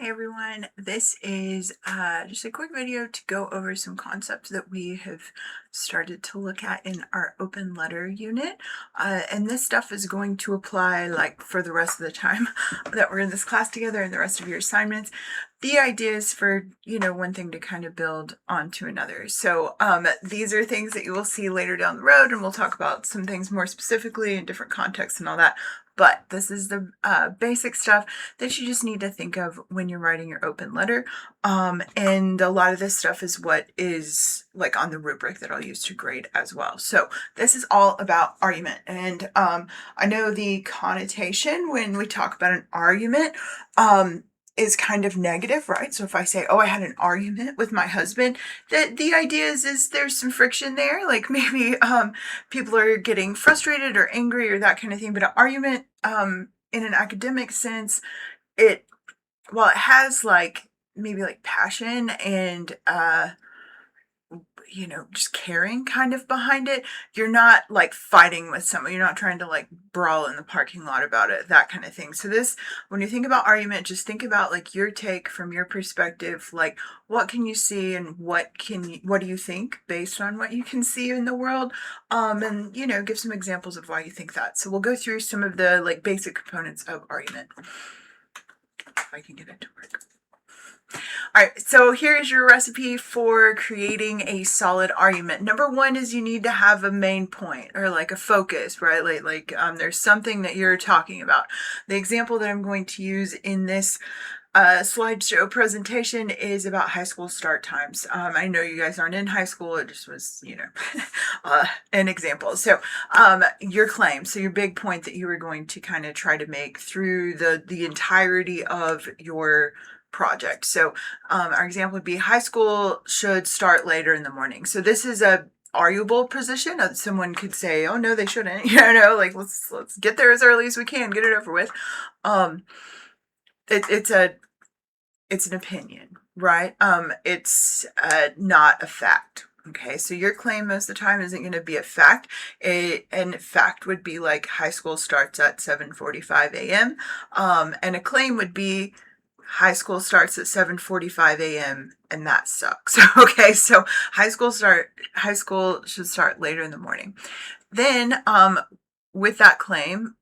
Hey everyone, this is just a quick video to go over some concepts that we have started to look at in our open letter unit. And this stuff is going to apply like for the rest of the time that we're in this class together and the rest of your assignments. The idea is for, one thing to kind of build onto another. So these are things that you will see later down the road, and we'll talk about some things more specifically in different contexts and all that. But this is the basic stuff that you just need to think of when you're writing your open letter. And a lot of this stuff is what is like on the rubric that I'll use to grade as well. So this is all about argument. And I know the connotation when we talk about an argument is kind of negative, right? So if I say, oh, I had an argument with my husband, that the idea is there's some friction there. Like maybe people are getting frustrated or angry or that kind of thing. But an argument in an academic sense, while it has like maybe like passion and just caring kind of behind it, you're not like fighting with someone, you're not trying to like brawl in the parking lot about it, that kind of thing. So this, when you think about argument, just think about like your take from your perspective, like what can you see and what do you think based on what you can see in the world, and give some examples of why you think that. So we'll go through some of the like basic components of argument, if I can get it to work. All right, so here's your recipe for creating a solid argument. Number one is you need to have a main point or like a focus, right? There's something that you're talking about. The example that I'm going to use in this slideshow presentation is about high school start times. I know you guys aren't in high school. It just was, an example. So your claim, so your big point that you were going to kind of try to make through the entirety of your project. So our example would be high school should start later in the morning. So this is a arguable position. Someone could say, oh no, they shouldn't, like let's get there as early as we can, get it over with. It's an opinion, right? It's not a fact. Okay, so your claim most of the time isn't going to be a fact. And fact would be like high school starts at 7:45 a.m. And a claim would be high school starts at 7:45 a.m. and that sucks. Okay, so high school should start later in the morning. Then with that claim,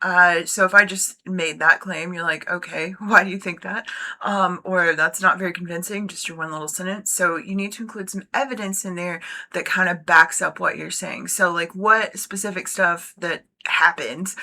so if I just made that claim, you're like, okay, why do you think that? Or that's not very convincing, just your one little sentence. So you need to include some evidence in there that kind of backs up what you're saying. So like what specific stuff that happens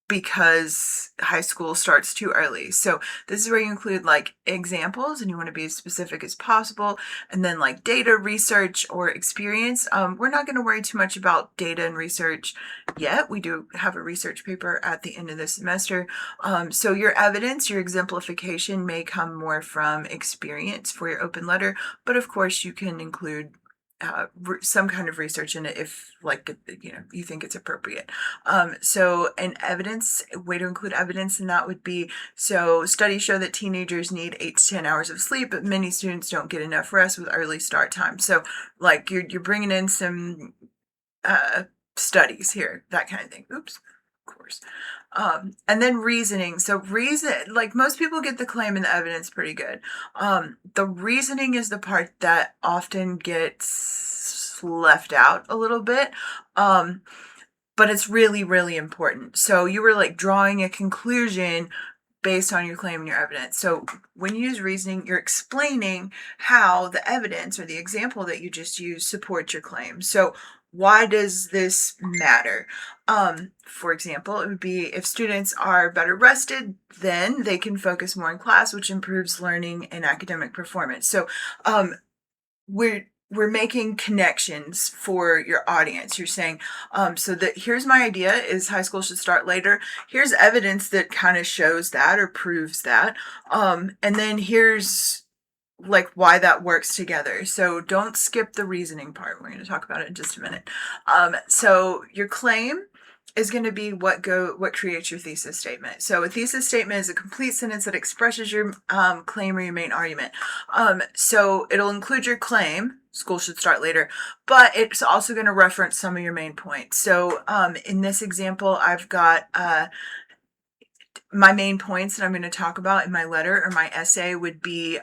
because high school starts too early. So this is where you include like examples, and you want to be as specific as possible. And then like data, research, or experience. We're not going to worry too much about data and research yet. We do have a research paper at the end of the semester. So your evidence, your exemplification may come more from experience for your open letter, but of course you can include some kind of research in it if you think it's appropriate. So an evidence, way to include evidence in that would be, so studies show that teenagers need 8 to 10 hours of sleep, but many students don't get enough rest with early start time. So like you're bringing in some studies here, that kind of thing. Oops, of course. And then reasoning. So like most people get the claim and the evidence pretty good. The reasoning is the part that often gets left out a little bit. But it's really, really important. So you were like drawing a conclusion based on your claim and your evidence. So when you use reasoning, you're explaining how the evidence or the example that you just used supports your claim. So why does this matter? For example, it would be if students are better rested, then they can focus more in class, which improves learning and academic performance. So we're making connections for your audience. You're saying, so that here's my idea is high school should start later. Here's evidence that kind of shows that or proves that. And then here's like why that works together. So don't skip the reasoning part. We're going to talk about it in just a minute. So your claim is going to be what creates your thesis statement. So a thesis statement is a complete sentence that expresses your claim or your main argument. So it'll include your claim, school should start later, but it's also going to reference some of your main points. So in this example, I've got my main points that I'm going to talk about in my letter or my essay would be,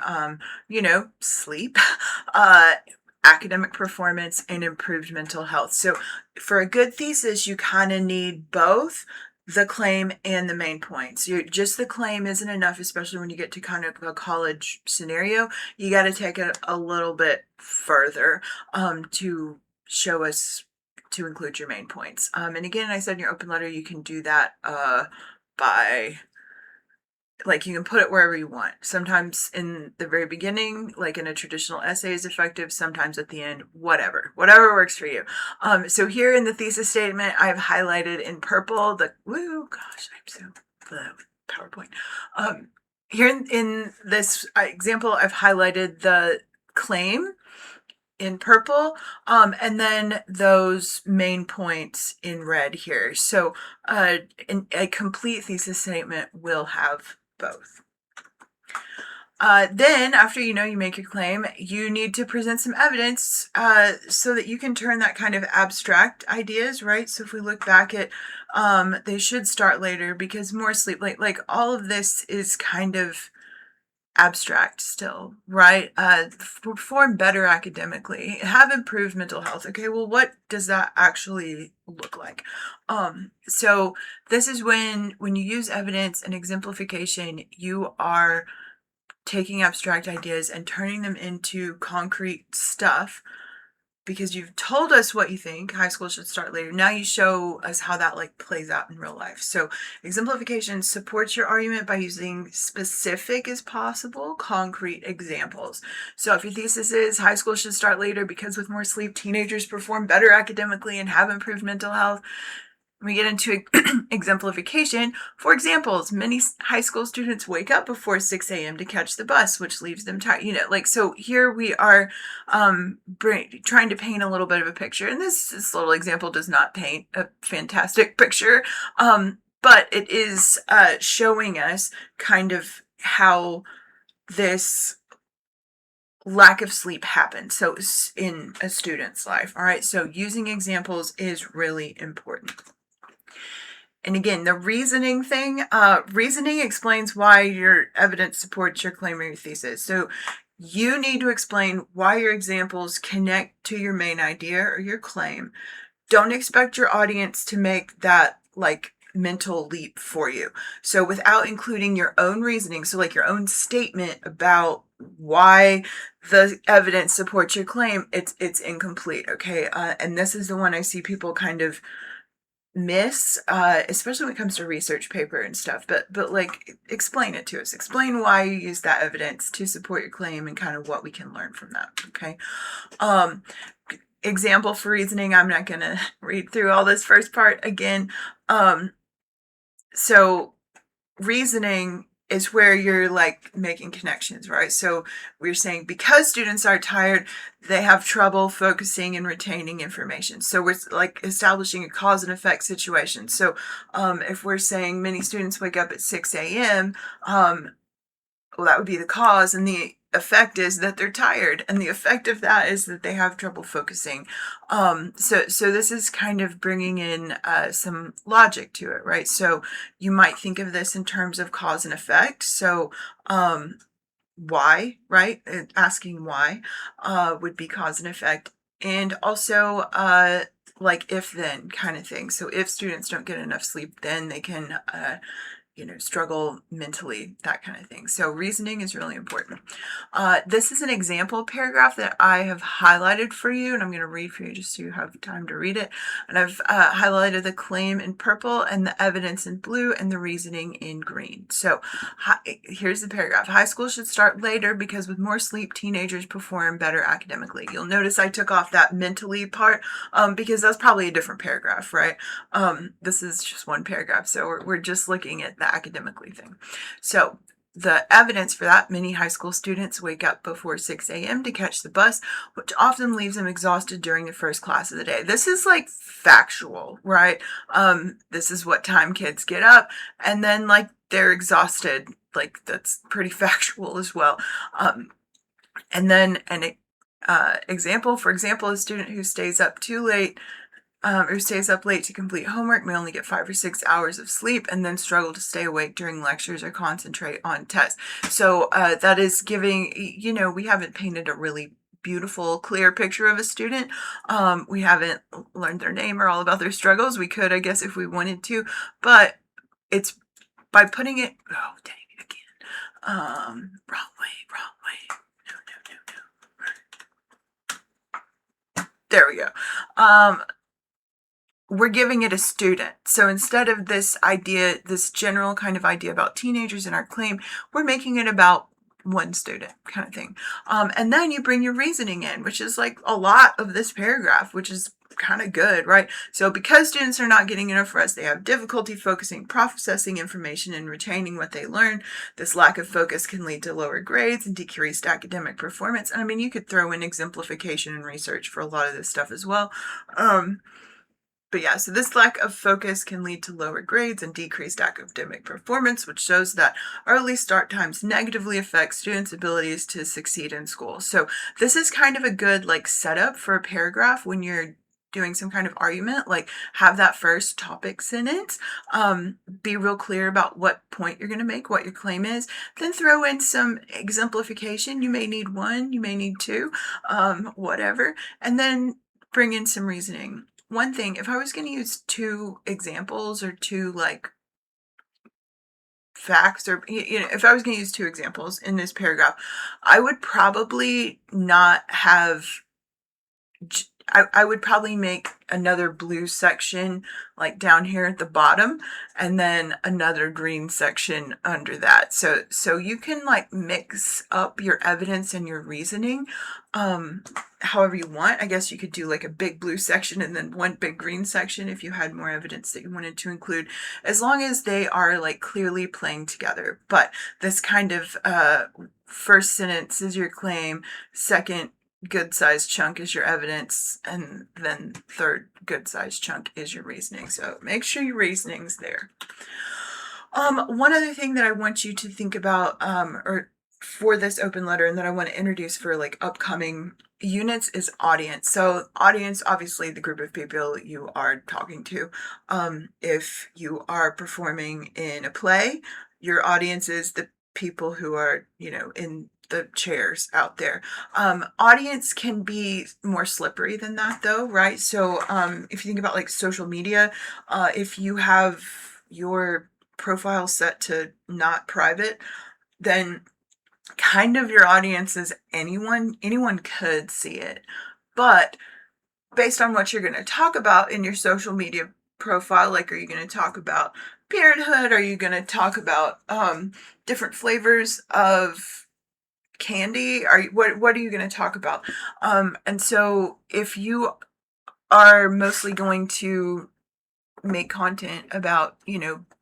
sleep, uh, academic performance, and improved mental health. So for a good thesis, you kind of need both the claim and the main points. Just the claim isn't enough, especially when you get to kind of a college scenario. You got to take it a little bit further to show us to include your main points. And again, I said in your open letter, you can do that by, like, you can put it wherever you want. Sometimes in the very beginning, like in a traditional essay, is effective. Sometimes at the end, whatever works for you. So here in the thesis statement, I've highlighted in purple I'm so PowerPoint. Here in this example, I've highlighted the claim in purple, and then those main points in red here. So a complete thesis statement will have both. Then after you make your claim, you need to present some evidence so that you can turn that kind of abstract ideas, right? So if we look back at they should start later because more sleep, like all of this is kind of abstract still, right? Perform better academically, have improved mental health. Okay, well, what does that actually look like? So this is when you use evidence and exemplification, you are taking abstract ideas and turning them into concrete stuff. Because you've told us what you think high school should start later. Now you show us how that plays out in real life. So exemplification supports your argument by using specific as possible concrete examples. So if your thesis is high school should start later because with more sleep, teenagers perform better academically and have improved mental health, we get into exemplification. For examples, many high school students wake up before 6 a.m. to catch the bus, which leaves them tired. So here we are trying to paint a little bit of a picture. And this little example does not paint a fantastic picture, but it is showing us kind of how this lack of sleep happens. So in a student's life. All right. So using examples is really important. And again, the reasoning thing, reasoning explains why your evidence supports your claim or your thesis. So you need to explain why your examples connect to your main idea or your claim. Don't expect your audience to make that mental leap for you. So without including your own reasoning, so your own statement about why the evidence supports your claim, it's incomplete. Okay. And this is the one I see people kind of miss, especially when it comes to research paper and stuff, but explain it to us. Explain why you use that evidence to support your claim and kind of what we can learn from that. Okay. Example for reasoning. I'm not going to read through all this first part again. So reasoning is where you're making connections, right? So we're saying because students are tired, they have trouble focusing and retaining information. So we're establishing a cause and effect situation. So if we're saying many students wake up at 6 a.m., well, that would be the cause, and the effect is that they're tired, and the effect of that is that they have trouble focusing. So this is kind of bringing in some logic to it, right? So you might think of this in terms of cause and effect. So why, right? Asking why would be cause and effect, and also if then kind of thing. So if students don't get enough sleep, then they can struggle mentally, that kind of thing. So reasoning is really important. This is an example paragraph that I have highlighted for you, and I'm going to read for you just so you have time to read it. And I've highlighted the claim in purple and the evidence in blue and the reasoning in green. So here's the paragraph. High school should start later because with more sleep, teenagers perform better academically. You'll notice I took off that mentally part because that's probably a different paragraph, right? This is just one paragraph, so we're just looking at the academically thing. So the evidence for that, many high school students wake up before 6 a.m. to catch the bus, which often leaves them exhausted during the first class of the day. This is factual, right? This is what time kids get up, and then they're exhausted. That's pretty factual as well. And then an example, for example, a student who stays up too late or stays up late to complete homework may only get 5 or 6 hours of sleep and then struggle to stay awake during lectures or concentrate on tests. So that is giving, we haven't painted a really beautiful, clear picture of a student. We haven't learned their name or all about their struggles. We could, I guess, if we wanted to, but it's by putting it, oh, dang it again. Wrong way. No, no, no, no. There we go. We're giving it a student. So instead of this idea, this general kind of idea about teenagers in our claim, we're making it about one student kind of thing. And then you bring your reasoning in, which is like a lot of this paragraph, which is kind of good, right? So because students are not getting enough rest, they have difficulty focusing, processing information, and retaining what they learn. This lack of focus can lead to lower grades and decreased academic performance. And I mean, you could throw in exemplification and research for a lot of this stuff as well. But yeah, so this lack of focus can lead to lower grades and decreased academic performance, which shows that early start times negatively affect students' abilities to succeed in school. So this is kind of a good like setup for a paragraph when you're doing some kind of argument, like have that first topic sentence, be real clear about what point you're going to make, what your claim is, then throw in some exemplification. You may need one, you may need two, whatever, and then bring in some reasoning. One thing, if I was going to use two examples or two like facts, or if I was going to use two examples in this paragraph, I would probably not have I would probably make another blue section like down here at the bottom and then another green section under that. So you can like mix up your evidence and your reasoning however you want. I guess you could do like a big blue section and then one big green section if you had more evidence that you wanted to include, as long as they are like clearly playing together. But this kind of first sentence is your claim, second good sized chunk is your evidence, and then third good sized chunk is your reasoning. So make sure your reasoning's there. One other thing that I want you to think about, or for this open letter, and that I want to introduce for like upcoming units, is audience. So audience, obviously the group of people you are talking to. If you are performing in a play, your audience is the people who are, in the chairs out there. Audience can be more slippery than that though, right? So if you think about like social media, if you have your profile set to not private, then kind of your audience is anyone could see it. But based on what you're going to talk about in your social media profile, like are you going to talk about parenthood? Are you going to talk about different flavors of candy? What are you going to talk about? And so if you are mostly going to make content about,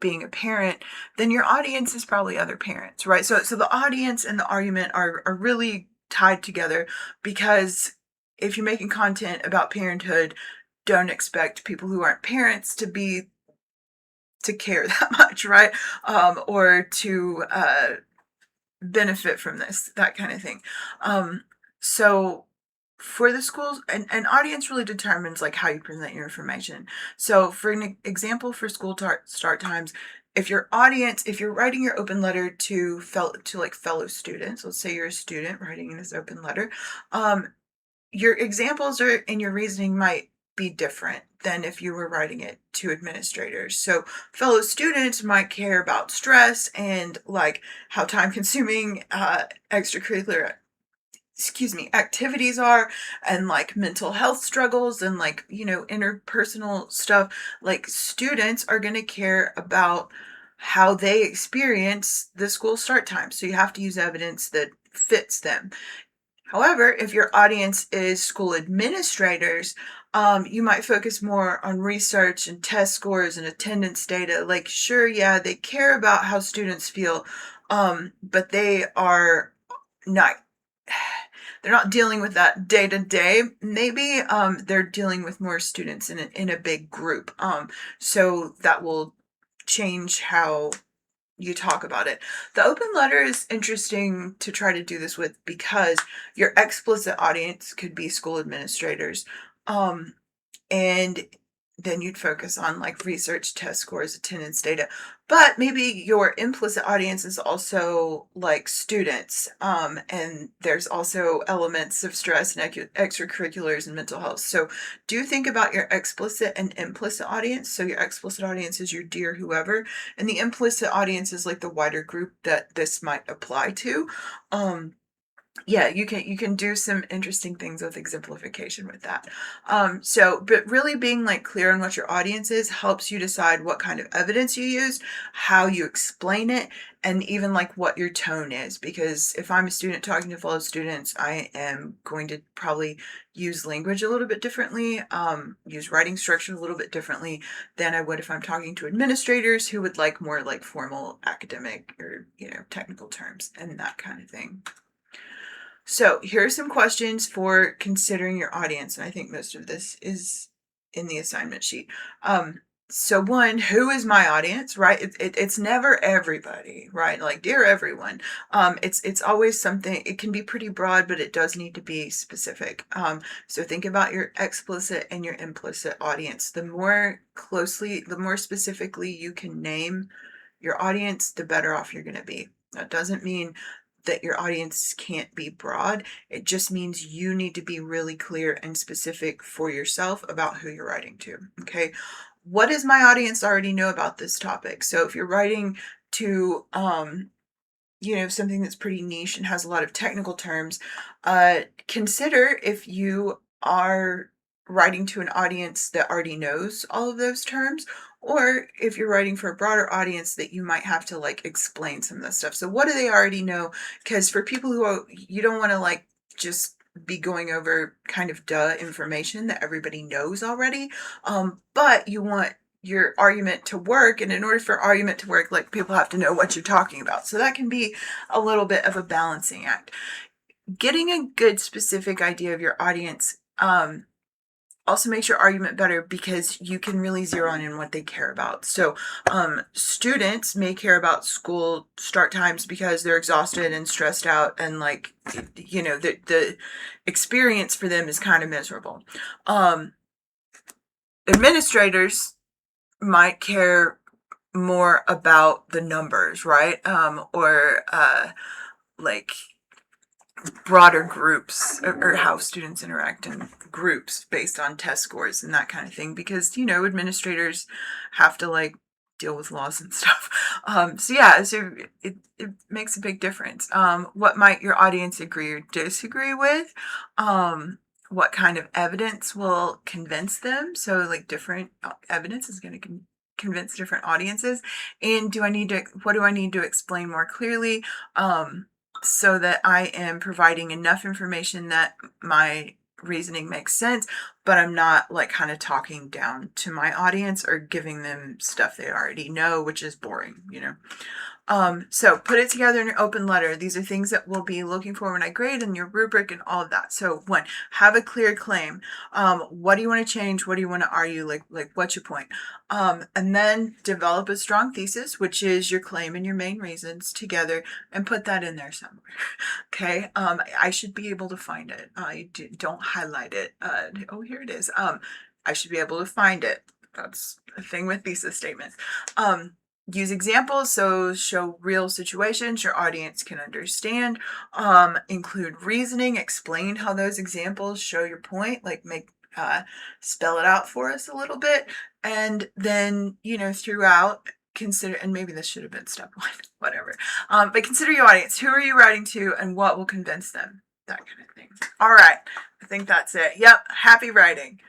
being a parent, then your audience is probably other parents, right? So the audience and the argument are really tied together, because if you're making content about parenthood, don't expect people who aren't parents to care that much, right? Or to benefit from this, that kind of thing. So for the schools, an audience really determines like how you present your information. So for an example, for school start times, if you're writing your open letter to fellow students, let's say you're a student writing this open letter, your examples and your reasoning might be different than if you were writing it to administrators. So fellow students might care about stress and like how time consuming extracurricular activities are, and like mental health struggles and like, interpersonal stuff. Like students are going to care about how they experience the school start time. So you have to use evidence that fits them. However, if your audience is school administrators, you might focus more on research and test scores and attendance data. Like, sure, yeah, they care about how students feel, but they are not. They're not dealing with that day to day. Maybe they're dealing with more students in a big group. So that will change how you talk about it. The open letter is interesting to try to do this with, because your explicit audience could be school administrators. And then you'd focus on like research, test scores, attendance data. But maybe your implicit audience is also like students. And there's also elements of stress and extracurriculars and mental health. So do think about your explicit and implicit audience. So your explicit audience is your dear whoever, and the implicit audience is like the wider group that this might apply to. Yeah, you can do some interesting things with exemplification with that. But really being like clear on what your audience is helps you decide what kind of evidence you use, how you explain it, and even like what your tone is. Because if I'm a student talking to fellow students, I am going to probably use language a little bit differently, use writing structure a little bit differently than I would if I'm talking to administrators who would like more like formal academic or, technical terms and that kind of thing. So here are some questions for considering your audience, and I think most of this is in the assignment sheet. So one, who is my audience, right? It's never everybody, right? Like, dear everyone. It's always something. It can be pretty broad, but it does need to be specific. So think about your explicit and your implicit audience. The more specifically you can name your audience, the better off you're going to be. That doesn't mean that your audience can't be broad. It just means you need to be really clear and specific for yourself about who you're writing to. Okay. What does my audience already know about this topic? So if you're writing to, something that's pretty niche and has a lot of technical terms, consider if you are writing to an audience that already knows all of those terms, or if you're writing for a broader audience that you might have to like explain some of this stuff. So what do they already know? Because for people you don't want to like just be going over kind of information that everybody knows already, but you want your argument to work, and in order for argument to work, like, people have to know what you're talking about. So that can be a little bit of a balancing act. Getting a good specific idea of your audience also makes your argument better, because you can really zero in on what they care about. So students may care about school start times because they're exhausted and stressed out, and like, the experience for them is kind of miserable. Administrators might care more about the numbers, right? Or like broader groups, or how students interact in groups based on test scores and that kind of thing, because administrators have to like deal with laws and stuff. So it makes a big difference. What might your audience agree or disagree with? What kind of evidence will convince them? So like different evidence is going to convince different audiences. And what do I need to explain more clearly, so that I am providing enough information that my reasoning makes sense, but I'm not like kind of talking down to my audience or giving them stuff they already know, which is boring. So put it together in your open letter. These are things that we'll be looking for when I grade, and your rubric and all of that. So one, have a clear claim. What do you want to change? What do you want to argue? Like what's your point? And then develop a strong thesis, which is your claim and your main reasons together, and put that in there somewhere. Okay. I should be able to find it. Don't highlight it. Oh, here it is. I should be able to find it. That's a thing with thesis statements. Use examples, so show real situations your audience can understand. Include reasoning, explain how those examples show your point, like spell it out for us a little bit. And then, throughout, consider, and maybe this should have been step one, whatever. But consider your audience. Who are you writing to, and what will convince them? That kind of thing. All right. I think that's it. Yep. Happy writing.